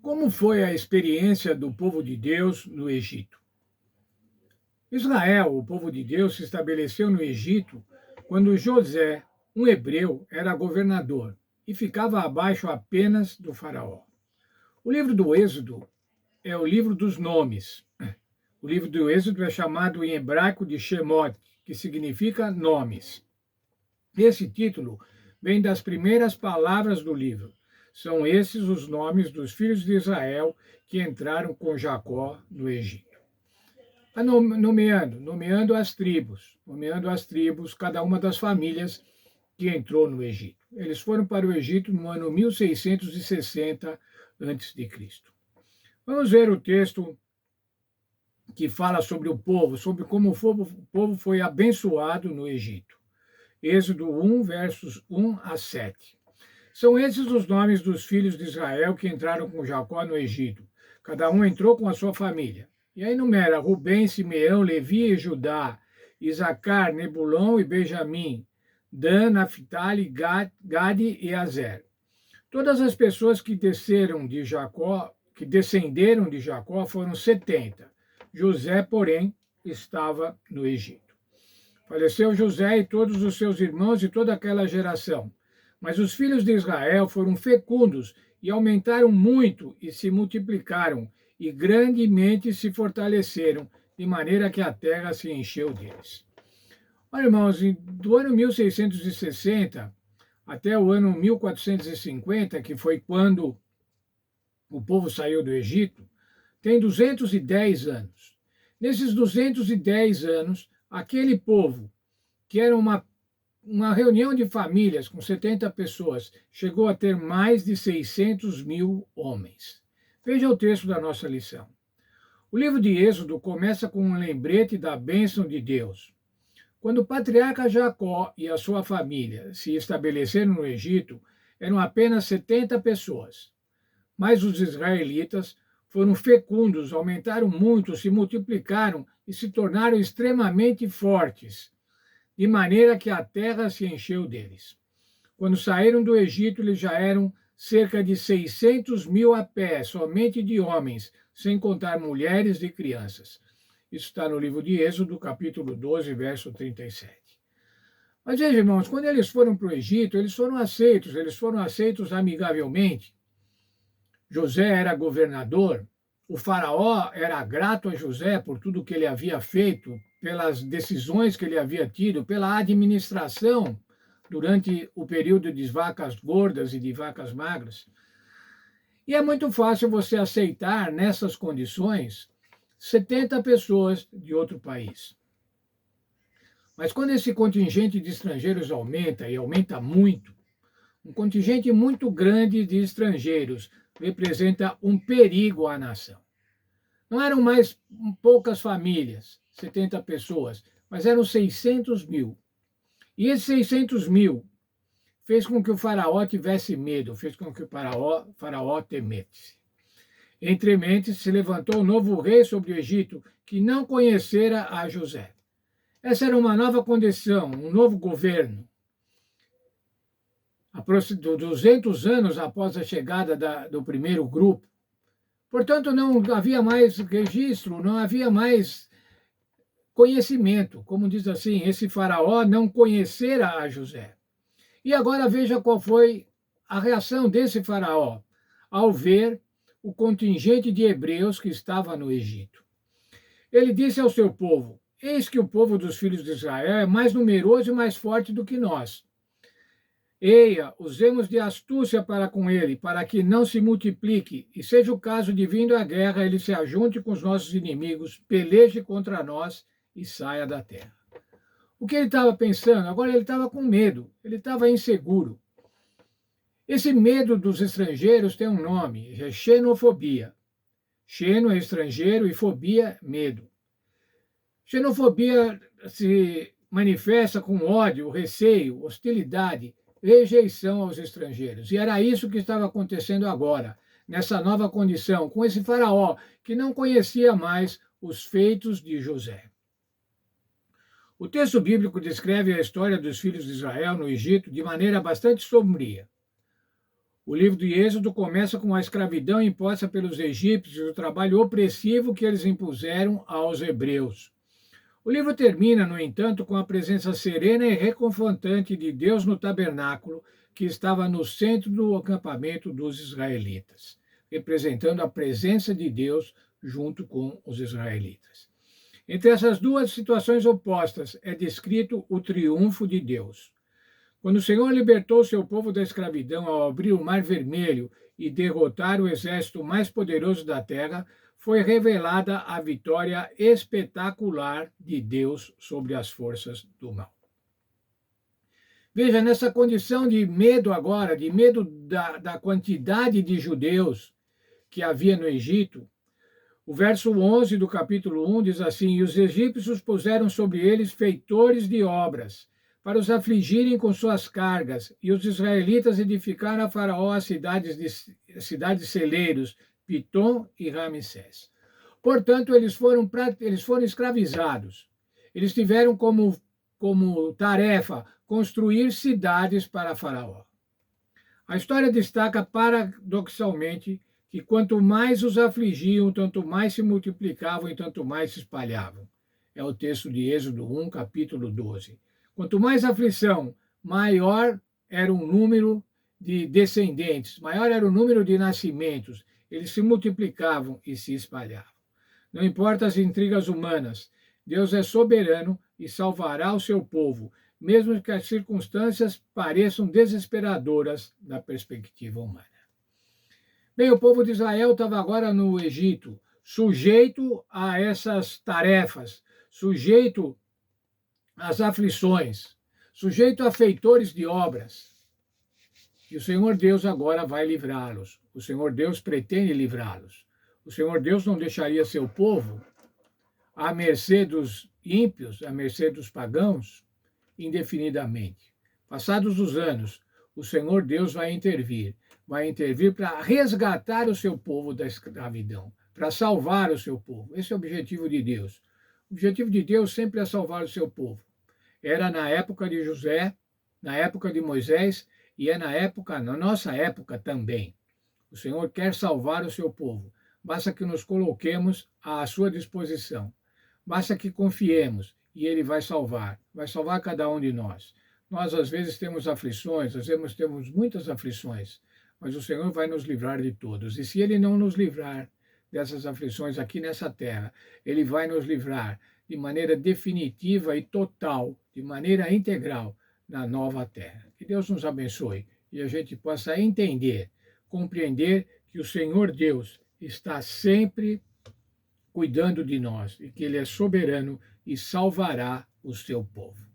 Como foi a experiência do povo de Deus no Egito? Israel, o povo de Deus, se estabeleceu no Egito quando José, um hebreu, era governador e ficava abaixo apenas do faraó. O livro do Êxodo é o livro dos nomes. O livro do Êxodo é chamado em hebraico de Shemot, que significa nomes. Esse título vem das primeiras palavras do livro. São esses os nomes dos filhos de Israel que entraram com Jacó no Egito. Nomeando as tribos, cada uma das famílias que entrou no Egito. Eles foram para o Egito no ano 1660 a.C. Vamos ver o texto que fala sobre o povo, sobre como o povo foi abençoado no Egito. Êxodo 1, versos 1 a 7. São esses os nomes dos filhos de Israel que entraram com Jacó no Egito. Cada um entrou com a sua família. E aí enumera Rubem, Simeão, Levi e Judá, Isacar, Nebulão e Benjamim, Dan, Naphtali, Gade e Azer. Todas as pessoas que descenderam de Jacó foram 70. José, porém, estava no Egito. Faleceu José e todos os seus irmãos e toda aquela geração. Mas os filhos de Israel foram fecundos e aumentaram muito e se multiplicaram e grandemente se fortaleceram, de maneira que a terra se encheu deles. Olha, irmãos, do ano 1660 até o ano 1450, que foi quando o povo saiu do Egito, tem 210 anos. Nesses 210 anos, aquele povo, que era uma reunião de famílias com 70 pessoas, chegou a ter mais de 600 mil homens. Veja o texto da nossa lição. O livro de Êxodo começa com um lembrete da bênção de Deus. Quando o patriarca Jacó e a sua família se estabeleceram no Egito, eram apenas 70 pessoas. Mas os israelitas foram fecundos, aumentaram muito, se multiplicaram e se tornaram extremamente fortes, de maneira que a terra se encheu deles. Quando saíram do Egito, eles já eram cerca de 600 mil a pé, somente de homens, sem contar mulheres e crianças. Isso está no livro de Êxodo, capítulo 12, verso 37. Mas veja, irmãos, quando eles foram para o Egito, eles foram aceitos amigavelmente. José era governador, o faraó era grato a José por tudo que ele havia feito, pelas decisões que ele havia tido, pela administração durante o período de vacas gordas e de vacas magras. E é muito fácil você aceitar, nessas condições, 70 pessoas de outro país. Mas quando esse contingente de estrangeiros aumenta, e aumenta muito, um contingente muito grande de estrangeiros representa um perigo à nação. Não eram mais poucas famílias, 70 pessoas, mas eram 600 mil. E esses 600 mil fez com que o faraó tivesse medo, fez com que o faraó temesse. Entre mentes se levantou um novo rei sobre o Egito, que não conhecera a José. Essa era uma nova condição, um novo governo. 200 anos após a chegada do primeiro grupo. Portanto, não havia mais registro, não havia mais conhecimento. Como diz assim, esse faraó não conhecera a José. E agora veja qual foi a reação desse faraó ao ver o contingente de hebreus que estava no Egito. Ele disse ao seu povo: eis que o povo dos filhos de Israel é mais numeroso e mais forte do que nós. Eia, usemos de astúcia para com ele, para que não se multiplique, e seja o caso de vindo a guerra, ele se ajunte com os nossos inimigos, peleje contra nós e saia da terra. O que ele estava pensando? Agora ele estava com medo, ele estava inseguro. Esse medo dos estrangeiros tem um nome, é xenofobia. Xeno é estrangeiro e fobia, medo. Xenofobia se manifesta com ódio, receio, hostilidade, rejeição aos estrangeiros. E era isso que estava acontecendo agora, nessa nova condição, com esse faraó que não conhecia mais os feitos de José. O texto bíblico descreve a história dos filhos de Israel no Egito de maneira bastante sombria. O livro de Êxodo começa com a escravidão imposta pelos egípcios e o trabalho opressivo que eles impuseram aos hebreus. O livro termina, no entanto, com a presença serena e reconfortante de Deus no tabernáculo, que estava no centro do acampamento dos israelitas, representando a presença de Deus junto com os israelitas. Entre essas duas situações opostas é descrito o triunfo de Deus. Quando o Senhor libertou seu povo da escravidão ao abrir o Mar Vermelho e derrotar o exército mais poderoso da terra, foi revelada a vitória espetacular de Deus sobre as forças do mal. Veja, nessa condição de medo agora, de medo da quantidade de judeus que havia no Egito, o verso 11 do capítulo 1 diz assim: E os egípcios puseram sobre eles feitores de obras, para os afligirem com suas cargas, e os israelitas edificaram a Faraó as cidades celeiros, Pitom e Ramsés. Portanto, eles foram escravizados. Eles tiveram como tarefa construir cidades para Faraó. A história destaca paradoxalmente que quanto mais os afligiam, tanto mais se multiplicavam e tanto mais se espalhavam. É o texto de Êxodo 1, capítulo 12. Quanto mais aflição, maior era o número de descendentes, maior era o número de nascimentos. Eles se multiplicavam e se espalhavam. Não importa as intrigas humanas, Deus é soberano e salvará o seu povo, mesmo que as circunstâncias pareçam desesperadoras da perspectiva humana. Bem, o povo de Israel estava agora no Egito, sujeito a essas tarefas, sujeito às aflições, sujeito a feitores de obras. E o Senhor Deus agora vai livrá-los. O Senhor Deus pretende livrá-los. O Senhor Deus não deixaria seu povo à mercê dos ímpios, à mercê dos pagãos, indefinidamente. Passados os anos, o Senhor Deus vai intervir para resgatar o seu povo da escravidão, para salvar o seu povo. Esse é o objetivo de Deus. O objetivo de Deus sempre é salvar o seu povo. Era na época de José, na época de Moisés e é na nossa época também. O Senhor quer salvar o seu povo. Basta que nos coloquemos à sua disposição. Basta que confiemos e Ele vai salvar cada um de nós. Nós, às vezes, temos aflições, às vezes temos muitas aflições, mas o Senhor vai nos livrar de todos. E se Ele não nos livrar dessas aflições aqui nessa terra, Ele vai nos livrar de maneira definitiva e total, de maneira integral, na nova terra. Que Deus nos abençoe e a gente possa entender, compreender que o Senhor Deus está sempre cuidando de nós e que Ele é soberano e salvará o seu povo.